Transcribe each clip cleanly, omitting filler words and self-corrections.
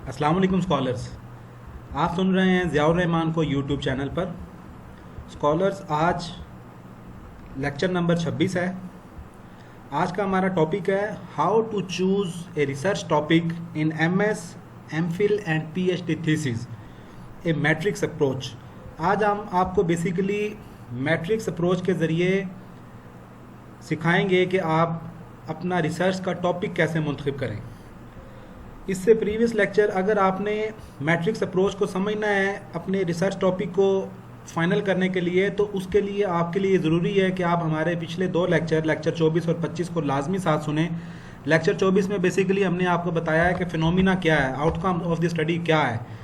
अस्सलाम वालेकुम स्कॉलर्स। आप सुन रहे हैं ज़ियाउर रहमान को यूट्यूब चैनल पर। स्कॉलर्स, आज लेक्चर नंबर 26 है। आज का हमारा टॉपिक है how to choose a research topic in MS, MPhil and PhD thesis, a matrix approach. आज हम आपको बेसिकली मैट्रिक्स अप्रोच के ज़रिए सिखाएंगे कि आप अपना रिसर्च का टॉपिक कैसे मुंतखब करें। इससे प्रीवियस लेक्चर, अगर आपने मैट्रिक्स अप्रोच को समझना है अपने रिसर्च टॉपिक को फाइनल करने के लिए, तो उसके लिए आपके लिए ज़रूरी है कि आप हमारे पिछले दो लेक्चर 24 और 25 को लाजमी साथ सुने। लेक्चर 24 में बेसिकली हमने आपको बताया है कि फिनोमिना क्या है, आउटकम ऑफ द स्टडी क्या है,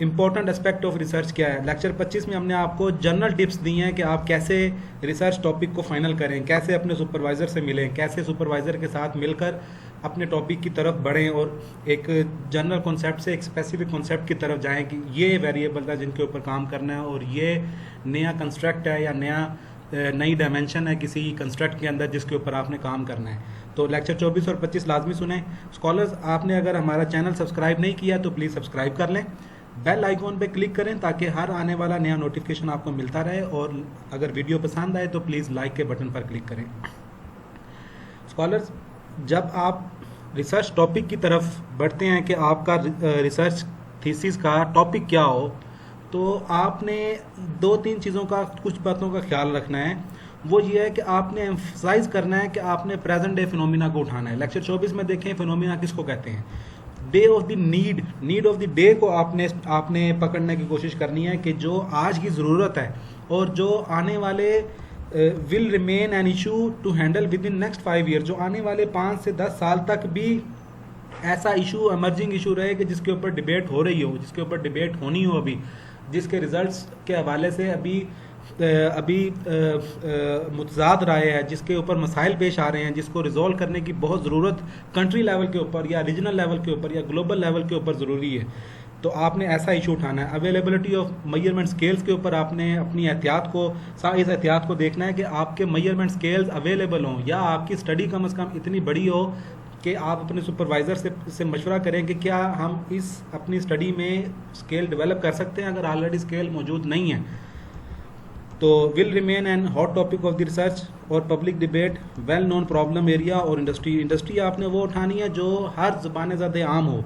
इंपॉर्टेंट एस्पेक्ट ऑफ रिसर्च क्या है। लेक्चर 25 में हमने आपको जनरल टिप्स दी हैं कि आप कैसे रिसर्च टॉपिक को फाइनल करें, कैसे अपने सुपरवाइज़र से मिलें, कैसे सुपरवाइज़र के साथ मिलकर अपने टॉपिक की तरफ बढ़ें और एक जनरल कॉन्सेप्ट से एक स्पेसिफिक कॉन्सेप्ट की तरफ जाएं कि ये वेरिएबल है जिनके ऊपर काम करना है और ये नया कंस्ट्रक्ट है या नई डायमेंशन है किसी कंस्ट्रक्ट के अंदर जिसके ऊपर आपने काम करना है। तो लेक्चर 24 और 25 लाजमी सुने। स्कॉलर्स, आपने अगर हमारा चैनल सब्सक्राइब नहीं किया तो प्लीज़ सब्सक्राइब कर लें, बेल आइकॉन पे क्लिक करें ताकि हर आने वाला नया नोटिफिकेशन आपको मिलता रहे, और अगर वीडियो पसंद आए तो प्लीज़ लाइक के बटन पर क्लिक करें। स्कॉलर्स, जब आप रिसर्च टॉपिक की तरफ बढ़ते हैं कि आपका रिसर्च थीसिस का टॉपिक क्या हो, तो आपने दो तीन चीज़ों का, कुछ बातों का ख्याल रखना है। वो ये है कि आपने एम्फसाइज करना है कि आपने प्रेजेंट डे फिनोमिना को उठाना है। लेक्चर 24 में देखें फिनोमिना किसको कहते हैं, day of the need of the day को आपने पकड़ने की कोशिश करनी है कि जो आज की ज़रूरत है और जो आने वाले will remain an issue to handle with in next 5 year, जो आने वाले 5 से 10 साल तक भी ऐसा इशू, एमर्जिंग इशू रहे कि जिसके ऊपर डिबेट हो रही हो, जिसके ऊपर डिबेट होनी हो, अभी जिसके रिजल्ट्स के हवाले से अभी मुतज़ाद राय है, जिसके ऊपर मसाइल पेश आ रहे हैं, जिसको रिजॉल्व करने की बहुत ज़रूरत कंट्री लेवल के ऊपर या रीजनल लेवल के ऊपर या ग्लोबल लेवल के ऊपर ज़रूरी है, तो आपने ऐसा इशू उठाना है। अवेलेबिलिटी ऑफ मेजरमेंट स्केल्स के ऊपर आपने अपनी इस एहतियात को देखना है कि आपके मेजरमेंट स्केल्स अवेलेबल हों, या आपकी स्टडी कम से कम इतनी बड़ी हो कि आप अपने सुपरवाइज़र से मशवरा करें कि क्या हम अपनी स्टडी में स्केल डेवलप कर सकते हैं, अगर ऑलरेडी स्केल मौजूद नहीं है। तो will remain an hot topic of the research और public debate, well known problem area और इंडस्ट्री आपने वो उठानी है जो हर ज़बान ज़्यादा आम हो।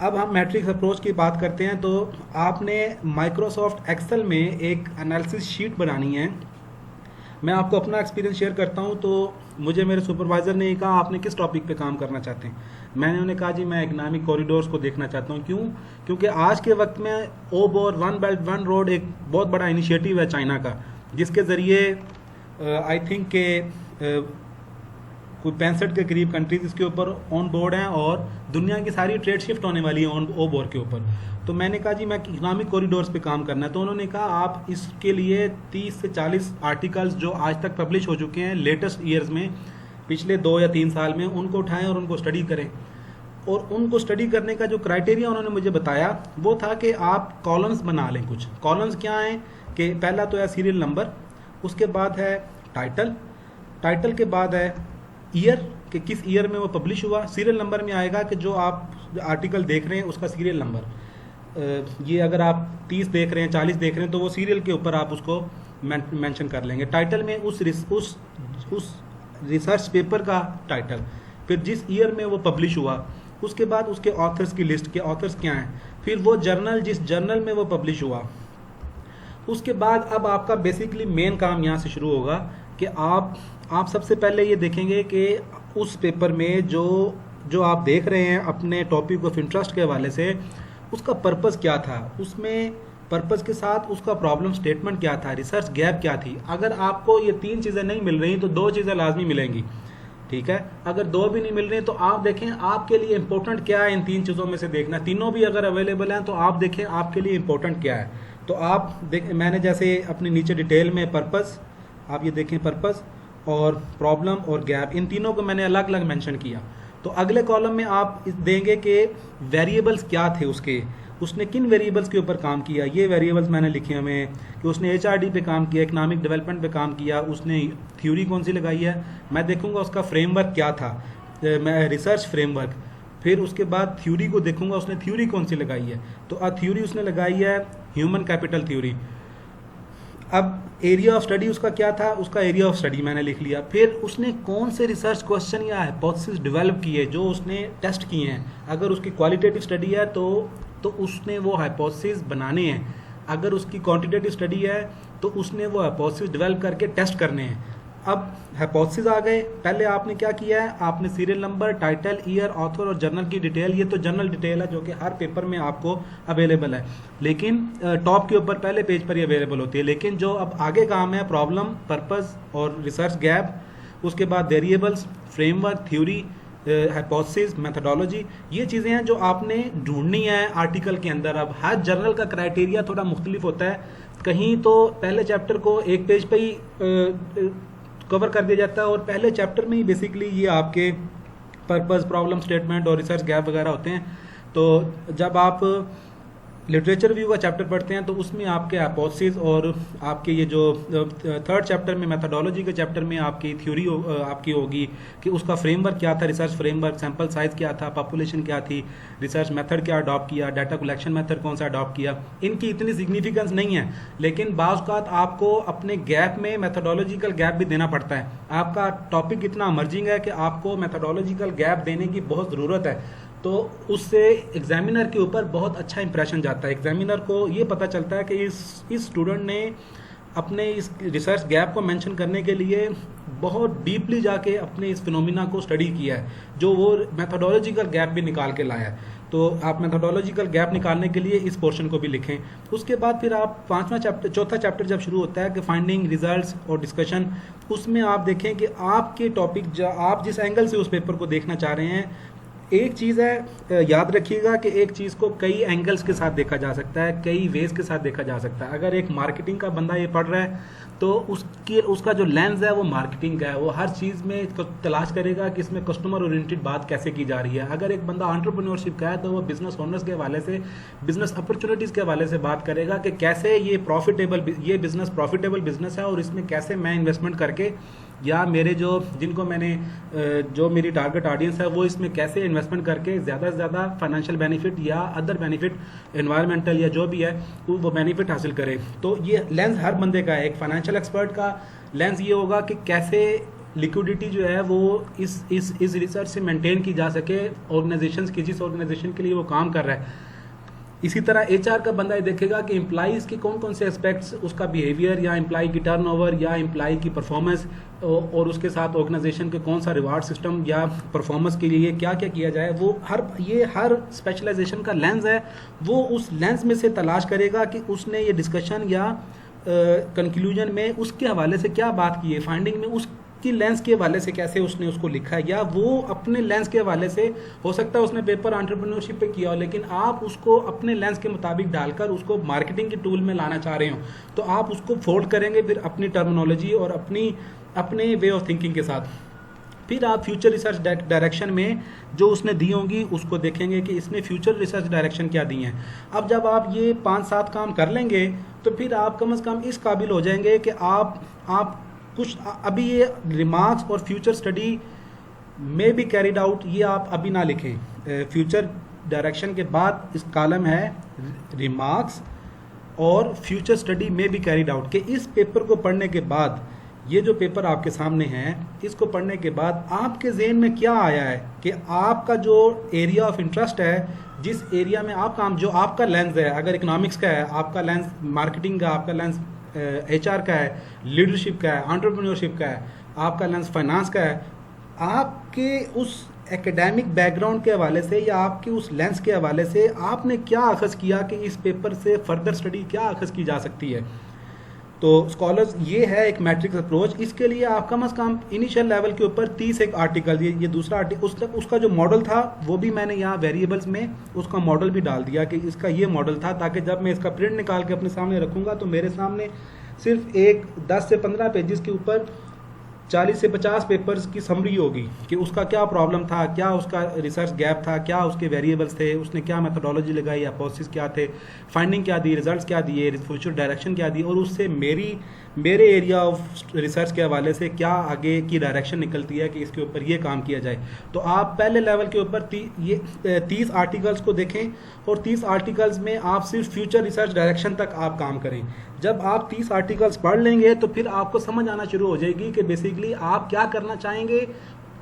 अब हम मैट्रिक्स अप्रोच की बात करते हैं, तो आपने माइक्रोसॉफ्ट एक्सेल में एक एनालिसिस शीट बनानी है। मैं आपको अपना एक्सपीरियंस शेयर करता हूं। तो मुझे मेरे सुपरवाइज़र ने कहा आपने किस टॉपिक पे काम करना चाहते हैं। मैंने उन्हें कहा जी मैं इकनॉमिक कॉरिडोर्स को देखना चाहता हूं। क्यों? क्योंकि आज के वक्त में ओबोर, वन बेल्ट वन रोड एक बहुत बड़ा इनिशिएटिव है चाइना का, जिसके ज़रिए आई थिंक के कोई 65 के करीब कंट्रीज इसके ऊपर ऑन बोर्ड हैं और दुनिया की सारी ट्रेड शिफ्ट होने वाली है ऑन बोर्ड के ऊपर। तो मैंने कहा जी मैं इकनॉमिक कॉरिडोर्स पे काम करना है। तो उन्होंने कहा आप इसके लिए 30 से 40 आर्टिकल्स जो आज तक पब्लिश हो चुके हैं लेटेस्ट ईयर्स में, पिछले 2 या 3 साल में, उनको उठाएं और उनको स्टडी करें। और उनको स्टडी करने का जो क्राइटेरिया उन्होंने मुझे बताया वो था कि आप कॉलम्स बना लें। कुछ कॉलम्स क्या हैं कि पहला तो है सीरियल नंबर, उसके बाद है टाइटल के बाद है ईयर कि किस ईयर में वो पब्लिश हुआ। सीरियल नंबर में आएगा कि जो आप आर्टिकल देख रहे हैं उसका सीरियल नंबर, ये अगर आप 30 देख रहे हैं, 40 देख रहे हैं, तो वो सीरियल के ऊपर आप उसको मेंशन कर लेंगे। टाइटल में उस रिसर्च पेपर का टाइटल, फिर जिस ईयर में वो पब्लिश हुआ, उसके बाद उसके ऑथर्स की लिस्ट के ऑथर्स क्या हैं, फिर वो जर्नल जिस जर्नल में वो पब्लिश हुआ। उसके बाद अब आपका बेसिकली मेन काम यहाँ से शुरू होगा कि आप सबसे पहले ये देखेंगे कि उस पेपर में जो आप देख रहे हैं अपने टॉपिक ऑफ इंटरेस्ट के हवाले से, उसका पर्पस क्या था, उसमें पर्पस के साथ उसका प्रॉब्लम स्टेटमेंट क्या था, रिसर्च गैप क्या थी। अगर आपको ये 3 चीज़ें नहीं मिल रही तो 2 चीज़ें लाजमी मिलेंगी, ठीक है। अगर 2 भी नहीं मिल रही तो आप देखें आपके लिए इंपॉर्टेंट क्या है, इन 3 चीज़ों में से देखना। तीनों भी अगर अवेलेबल हैं तो आप देखें आपके लिए इंपॉर्टेंट क्या है। तो आप मैंने जैसे अपने नीचे डिटेल में पर्पस, आप ये देखें पर्पस और प्रॉब्लम और गैप, इन तीनों को मैंने अलग अलग मेंशन किया। तो अगले कॉलम में आप देंगे कि वेरिएबल्स क्या थे उसने किन वेरिएबल्स के ऊपर काम किया। ये वेरिएबल्स मैंने लिखे हमें कि उसने HRD पे काम किया, इकोनॉमिक डेवलपमेंट पे काम किया, उसने थ्योरी कौन सी लगाई है, मैं देखूंगा उसका फ्रेमवर्क क्या था, मैं रिसर्च फ्रेमवर्क, फिर उसके बाद थ्योरी को देखूंगा उसने थ्योरी कौन सी लगाई है। तो थ्योरी उसने लगाई है ह्यूमन कैपिटल थ्योरी। अब एरिया ऑफ स्टडी उसका क्या था, उसका एरिया ऑफ स्टडी मैंने लिख लिया। फिर उसने कौन से रिसर्च क्वेश्चन या हाइपोथेसिस डेवलप किए जो उसने टेस्ट किए हैं। अगर उसकी क्वालिटेटिव स्टडी है तो उसने वो हाइपोथेसिस बनाने हैं। अगर उसकी क्वांटिटेटिव स्टडी है तो उसने वो हाइपोथेसिस डेवलप करके टेस्ट करने हैं। अब हाइपोथेसिस आ गए, पहले आपने क्या किया है, आपने serial number, title, year, author और जर्नल की डिटेल, ये तो जनरल डिटेल है जो कि हर पेपर में आपको अवेलेबल है, लेकिन टॉप के ऊपर पहले पेज पर ही अवेलेबल होती है। लेकिन जो अब आगे काम है, प्रॉब्लम, पर्पस और रिसर्च गैप, उसके बाद variables, framework, theory, hypothesis, methodology, ये चीज़ें हैं जो आपने ढूंढनी है आर्टिकल के अंदर। अब हर जर्नल का क्राइटेरिया थोड़ा मुख्तलिफ होता है, कहीं तो पहले चैप्टर को एक पेज पे ही कवर कर दिया जाता है और पहले चैप्टर में ही बेसिकली ये आपके पर्पस, प्रॉब्लम स्टेटमेंट और रिसर्च गैप वगैरह होते हैं। तो जब आप लिटरेचर रिव्यू का चैप्टर पढ़ते हैं तो उसमें आपके हाइपोथेसिस और आपके ये जो थर्ड चैप्टर में मेथोडोलॉजी के चैप्टर में आपकी थ्योरी आपकी होगी कि उसका फ्रेमवर्क क्या था, रिसर्च फ्रेमवर्क, सैंपल साइज क्या था, पॉपुलेशन क्या थी, रिसर्च मेथड क्या अडॉप्ट किया, डाटा कलेक्शन मेथड कौन सा अडॉप्ट किया। इनकी इतनी सिग्निफिकेंस नहीं है, लेकिन बाज़ औक़ात आपको अपने गैप में मेथोडोलॉजिकल गैप भी देना पड़ता है। आपका टॉपिक इतना अमर्जिंग है कि आपको मेथोडोलॉजिकल गैप देने की बहुत ज़रूरत है। तो उससे एग्जामिनर के ऊपर बहुत अच्छा इंप्रेशन जाता है। एग्जामिनर को ये पता चलता है कि इस स्टूडेंट ने अपने इस रिसर्च गैप को मेंशन करने के लिए बहुत डीपली जाके अपने इस फिनोमिना को स्टडी किया है, जो वो मेथोडोलॉजिकल गैप भी निकाल के लाया है। तो आप मेथोडोलॉजिकल गैप निकालने के लिए इस पोर्शन को भी लिखें। उसके बाद फिर आप चौथा चैप्टर जब शुरू होता है कि फाइंडिंग, रिजल्ट्स और डिस्कशन, उसमें आप देखें कि आपके टॉपिक, आप जिस एंगल से उस पेपर को देखना चाह रहे हैं, एक चीज़ है, याद रखिएगा कि एक चीज़ को कई एंगल्स के साथ देखा जा सकता है, कई वेज के साथ देखा जा सकता है। अगर एक मार्केटिंग का बंदा ये पढ़ रहा है तो उसका जो लेंस है वो मार्केटिंग का है, वो हर चीज़ में तलाश करेगा कि इसमें कस्टमर ओरिएंटेड बात कैसे की जा रही है। अगर एक बंदा एंटरप्रेन्योरशिप का है तो वो बिजनेस ओनर्स के हवाले से, बिजनेस अपॉर्चुनिटीज़ के हवाले से बात करेगा कि कैसे ये बिजनेस प्रॉफिटेबल बिजनेस है और इसमें कैसे मैं इन्वेस्टमेंट करके, या मेरे जो मेरी टारगेट ऑडियंस है वो इसमें कैसे इन्वेस्टमेंट करके ज़्यादा से ज़्यादा फाइनेंशियल बेनिफिट या अदर बेनिफिट, एनवायरमेंटल या जो भी है वो बेनिफिट हासिल करे। तो ये लेंस हर बंदे का है। एक फाइनेंशियल एक्सपर्ट का लेंस ये होगा कि कैसे लिक्विडिटी जो है वो इस रिसर्च से मेंटेन की जा सके ऑर्गेनाइजेशन की, जिस ऑर्गेनाइजेशन के लिए वो काम कर रहा है। इसी तरह एचआर का बंदा ये देखेगा कि एम्प्लॉइज़ के कौन कौन से एस्पेक्ट्स, उसका बिहेवियर या एम्प्लॉय की टर्नओवर या एम्प्लॉय की परफॉर्मेंस, और उसके साथ ऑर्गेनाइजेशन के कौन सा रिवार्ड सिस्टम या परफॉर्मेंस के लिए क्या क्या किया जाए। वो हर स्पेशलाइजेशन का लेंस है, वो उस लेंस में से तलाश करेगा कि उसने ये डिस्कशन या कंक्लूजन में उसके हवाले से क्या बात की है, फाइंडिंग में उसकी लेंस के हवाले से कैसे उसने उसको लिखा है, या वो अपने लेंस के हवाले से, हो सकता है उसने पेपर एंटरप्रेन्योरशिप पे किया हो लेकिन आप उसको अपने लेंस के मुताबिक डालकर उसको मार्केटिंग के टूल में लाना चाह रहे हो, तो आप उसको फोल्ड करेंगे फिर अपनी टर्मिनोलॉजी और अपने वे ऑफ थिंकिंग के साथ। फिर आप फ्यूचर रिसर्च डायरेक्शन में जो उसने दी होंगी उसको देखेंगे कि इसने फ्यूचर रिसर्च डायरेक्शन क्या दी हैं। अब जब आप ये 5-7 काम कर लेंगे तो फिर आप कम से कम इस काबिल हो जाएंगे कि आप कुछ अभी ये रिमार्क्स और फ्यूचर स्टडी में भी कैरिड आउट, ये आप अभी ना लिखें। फ्यूचर डायरेक्शन के बाद इस कॉलम है रिमार्क्स और फ्यूचर स्टडी में भी कैरिड आउट, कि इस पेपर को पढ़ने के बाद, ये जो पेपर आपके सामने है, इसको पढ़ने के बाद आपके ज़हन में क्या आया है कि आपका जो एरिया ऑफ इंटरेस्ट है, जिस एरिया में आप काम, जो आपका लेंस है, अगर इकोनॉमिक्स का है आपका लेंस, मार्केटिंग का आपका लेंस एचआर का है, लीडरशिप का है, एंटरप्रेन्योरशिप का है, आपका लेंस फाइनेंस का है, आपके उस एकेडमिक बैकग्राउंड के हवाले से या आपके उस लेंस के हवाले से आपने क्या अखज़ किया कि इस पेपर से फर्दर स्टडी क्या अखज़ की जा सकती है। तो स्कॉलर्स, ये है एक मैट्रिक्स अप्रोच। इसके लिए आप कम से कम इनिशियल लेवल के ऊपर 30 एक आर्टिकल, ये दूसरा आर्टिकल, उसका जो मॉडल था वो भी मैंने यहाँ वेरिएबल्स में उसका मॉडल भी डाल दिया कि इसका ये मॉडल था, ताकि जब मैं इसका प्रिंट निकाल के अपने सामने रखूँगा तो मेरे सामने सिर्फ 10 से 15 पेजेस के ऊपर 40 से 50 पेपर्स की समरी होगी कि उसका क्या प्रॉब्लम था, क्या उसका रिसर्च गैप था, क्या उसके वेरिएबल्स थे, उसने क्या मेथोडोलॉजी लगाई, हाइपोथेसिस क्या थे, फाइंडिंग क्या दी, रिजल्ट्स क्या दिए, फ्यूचर डायरेक्शन क्या दी, और उससे मेरे एरिया ऑफ रिसर्च के हवाले से क्या आगे की डायरेक्शन निकलती है कि इसके ऊपर ये काम किया जाए। तो आप पहले लेवल के ऊपर ये 30 आर्टिकल्स को देखें और 30 आर्टिकल्स में आप सिर्फ फ्यूचर रिसर्च डायरेक्शन तक आप काम करें। जब आप 30 आर्टिकल्स पढ़ लेंगे तो फिर आपको समझ आना शुरू हो जाएगी कि बेसिकली आप क्या करना चाहेंगे,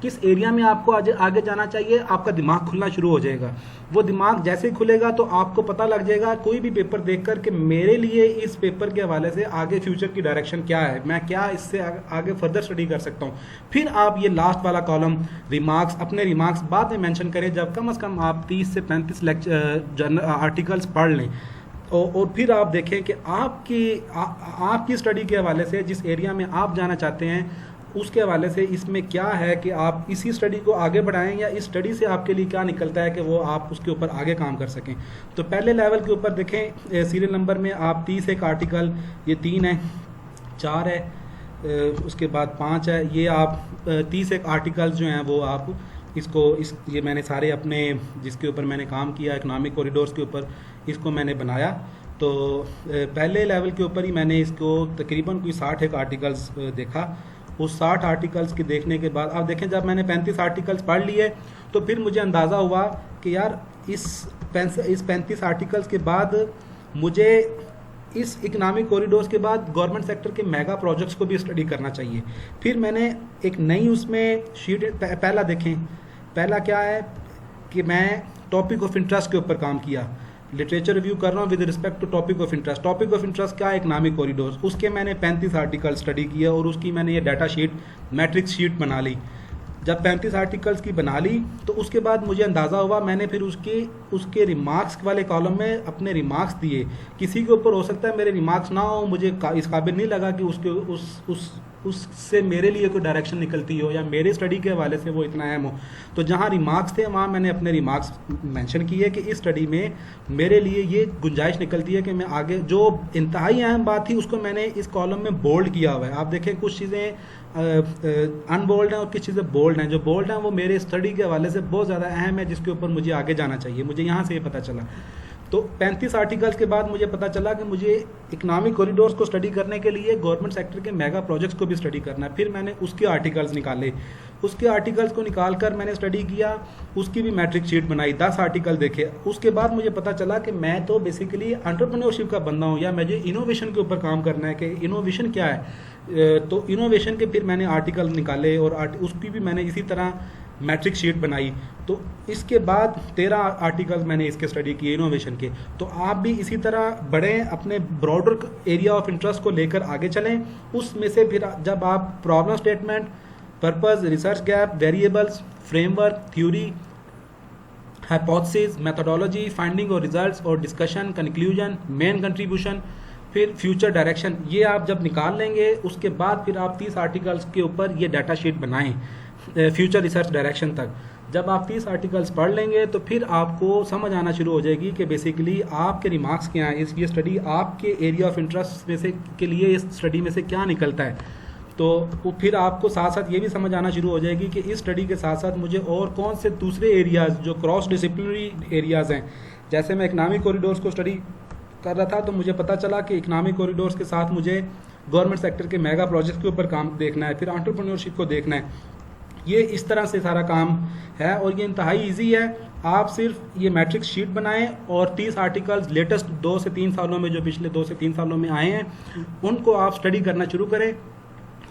किस एरिया में आपको आगे जाना चाहिए। आपका दिमाग खुलना शुरू हो जाएगा। वो दिमाग जैसे ही खुलेगा तो आपको पता लग जाएगा कोई भी पेपर देखकर कि मेरे लिए इस पेपर के हवाले से आगे फ्यूचर की डायरेक्शन क्या है, मैं क्या इससे आगे फर्दर स्टडी कर सकता हूँ। फिर आप ये लास्ट वाला कॉलम रिमार्क्स, अपने रिमार्क्स बाद में मेंशन करें जब कम से कम आप 30 से 35 आर्टिकल्स पढ़ लें। और फिर आप देखें कि आपकी स्टडी के हवाले से जिस एरिया में आप जाना चाहते हैं उसके हवाले से इसमें क्या है कि आप इसी स्टडी को आगे बढ़ाएं या इस स्टडी से आपके लिए क्या निकलता है कि वो आप उसके ऊपर आगे काम कर सकें। तो पहले लेवल के ऊपर देखें सीरियल नंबर में आप 30 एक आर्टिकल, ये 3 है, 4 है, उसके बाद 5 है, ये आप 30 एक आर्टिकल जो हैं वो आप ये मैंने सारे अपने जिसके ऊपर मैंने काम किया इकोनॉमिक कॉरिडोर्स के ऊपर, इसको मैंने बनाया। तो पहले लेवल के ऊपर ही मैंने इसको तकरीबन कोई 60 एक आर्टिकल्स देखा। उस 60 आर्टिकल्स के देखने के बाद आप देखें जब मैंने 35 आर्टिकल्स पढ़ लिए तो फिर मुझे अंदाज़ा हुआ कि यार इस 35 आर्टिकल्स के बाद मुझे इस इकोनॉमिक कॉरिडोर्स के बाद गवर्नमेंट सेक्टर के मेगा प्रोजेक्ट्स को भी स्टडी करना चाहिए। फिर मैंने एक नई उसमें शीट पहला देखें, पहला क्या है कि मैं टॉपिक ऑफ इंटरेस्ट के ऊपर काम किया, लिटरेचर रिव्यू कर रहा हूँ with respect to topic of interest. Topic of interest क्या है, इकोनॉमिक कॉरिडोर्स, उसके मैंने 35 आर्टिकल स्टडी किया और उसकी मैंने ये डाटा शीट मैट्रिक्स शीट बना ली। जब 35 आर्टिकल्स की बना ली तो उसके बाद मुझे अंदाज़ा हुआ, मैंने फिर उसके रिमार्क्स वाले कॉलम में अपने रिमार्क्स दिए। किसी के ऊपर हो सकता है मेरे रिमार्क्स ना हो, मुझे इस काबिल नहीं लगा कि उससे मेरे लिए कोई डायरेक्शन निकलती हो या मेरे स्टडी के हवाले से वो इतना अहम हो। तो जहाँ रिमार्क्स थे वहाँ मैंने अपने रिमार्क्स मेंशन किए कि इस स्टडी में मेरे लिए ये गुंजाइश निकलती है कि मैं आगे, जो इंतहाई अहम बात थी उसको मैंने इस कॉलम में बोल्ड किया हुआ है। आप देखें कुछ चीज़ें अनबोल्ड हैं और कुछ चीज़ें बोल्ड हैं। जो बोल्ड हैं वो मेरे स्टडी के हवाले से बहुत ज़्यादा अहम है, जिसके ऊपर मुझे आगे जाना चाहिए। मुझे यहाँ से ये पता चला। तो 35 आर्टिकल्स के बाद मुझे पता चला कि मुझे इकोनॉमिक कॉरिडोर्स को स्टडी करने के लिए गवर्नमेंट सेक्टर के मेगा प्रोजेक्ट्स को भी स्टडी करना है। फिर मैंने उसके आर्टिकल्स निकाले, उसके आर्टिकल्स को निकाल कर मैंने स्टडी किया, उसकी भी मैट्रिक शीट बनाई, 10 आर्टिकल देखे। उसके बाद मुझे पता चला कि मैं तो बेसिकली एंटरप्रेन्योरशिप का बंदा हूँ या मुझे इनोवेशन के ऊपर काम करना है कि इनोवेशन क्या है। तो इनोवेशन के फिर मैंने आर्टिकल निकाले और उसकी भी मैंने इसी तरह मैट्रिक शीट बनाई। तो इसके बाद 13 आर्टिकल्स मैंने इसके स्टडी किए इनोवेशन के। तो आप भी इसी तरह बढ़ें, अपने ब्रॉडर एरिया ऑफ इंटरेस्ट को लेकर आगे चलें। उसमें से फिर जब आप problem statement, purpose, research gap, variables, framework, theory, hypothesis, methodology, finding और रिजल्ट्स और डिस्कशन, कंक्लूजन, मेन कंट्रीब्यूशन, फिर फ्यूचर डायरेक्शन, ये आप जब निकाल लेंगे उसके बाद फिर आप 30 आर्टिकल्स के ऊपर ये डाटा शीट बनाएं फ्यूचर रिसर्च डायरेक्शन तक। जब आप 30 आर्टिकल्स पढ़ लेंगे तो फिर आपको समझ आना शुरू हो जाएगी कि बेसिकली आपके रिमार्क्स क्या हैं, ये स्टडी आपके एरिया ऑफ इंटरेस्ट में से के लिए इस स्टडी में से क्या निकलता है। तो फिर आपको साथ साथ ये भी समझ आना शुरू हो जाएगी कि इस स्टडी के साथ साथ मुझे और कौन से दूसरे एरियाज़ जो क्रॉस डिसिप्लिनरी एरियाज़ हैं, जैसे मैं इकोनॉमिक कॉरिडोर्स को स्टडी कर रहा था तो मुझे पता चला कि इकोनॉमिक कॉरिडोर्स के साथ मुझे गवर्नमेंट सेक्टर के मेगा प्रोजेक्ट के ऊपर काम देखना है, फिर एंटरप्रेन्योरशिप को देखना है। ये इस तरह से सारा काम है और ये इंतहाई इजी है। आप सिर्फ ये मैट्रिक्स शीट बनाएं और 30 आर्टिकल्स लेटेस्ट 2 से 3 सालों में, जो पिछले 2 से 3 सालों में आए हैं, उनको आप स्टडी करना शुरू करें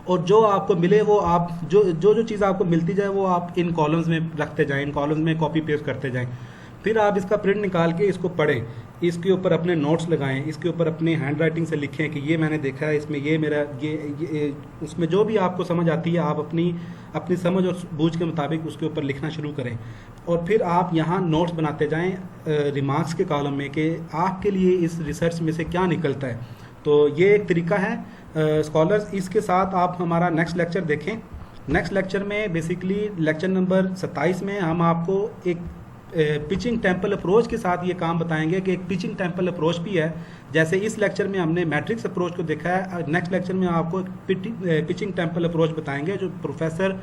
और जो आपको मिले वो आप जो चीज़ आपको मिलती जाए वो आप इन कॉलम्स में रखते जाएं, इन कॉलम्स में कॉपी पेस्ट करते जाएं। फिर आप इसका प्रिंट निकाल के इसको पढ़ें, इसके ऊपर अपने नोट्स लगाएं, इसके ऊपर अपने हैंड राइटिंग से लिखें कि ये मैंने देखा है, इसमें ये मेरा ये उसमें जो भी आपको समझ आती है आप अपनी समझ और बूझ के मुताबिक उसके ऊपर लिखना शुरू करें। और फिर आप यहाँ नोट्स बनाते जाएं रिमार्क्स के कॉलम में कि आपके लिए इस रिसर्च में से क्या निकलता है। तो ये एक तरीका है स्कॉलर्स। इसके साथ आप हमारा नेक्स्ट लेक्चर देखें। नेक्स्ट लेक्चर में बेसिकली लेक्चर नंबर 27 में हम आपको एक पिचिंग टेम्पल अप्रोच के साथ ये काम बताएंगे कि एक पिचिंग टेम्पल अप्रोच भी है। जैसे इस लेक्चर में हमने मैट्रिक्स अप्रोच को देखा है, नेक्स्ट लेक्चर में आपको एक पिचिंग टेम्पल अप्रोच बताएंगे जो प्रोफेसर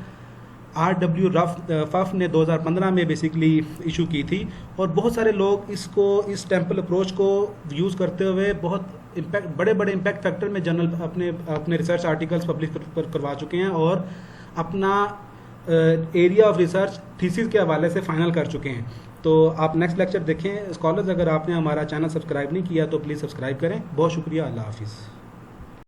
RW फफ ने 2015 में बेसिकली इशू की थी, और बहुत सारे लोग इस टेम्पल अप्रोच को यूज़ करते हुए बहुत बड़े बड़े इम्पैक्ट फैक्टर में जर्नल अपने रिसर्च आर्टिकल्स पब्लिश करवा चुके हैं और अपना एरिया ऑफ रिसर्च थीसिस के हवाले से फाइनल कर चुके हैं। तो आप नेक्स्ट लेक्चर देखें। स्कॉलर्स, अगर आपने हमारा चैनल सब्सक्राइब नहीं किया तो प्लीज़ सब्सक्राइब करें। बहुत शुक्रिया। अल्लाह हाफिज़।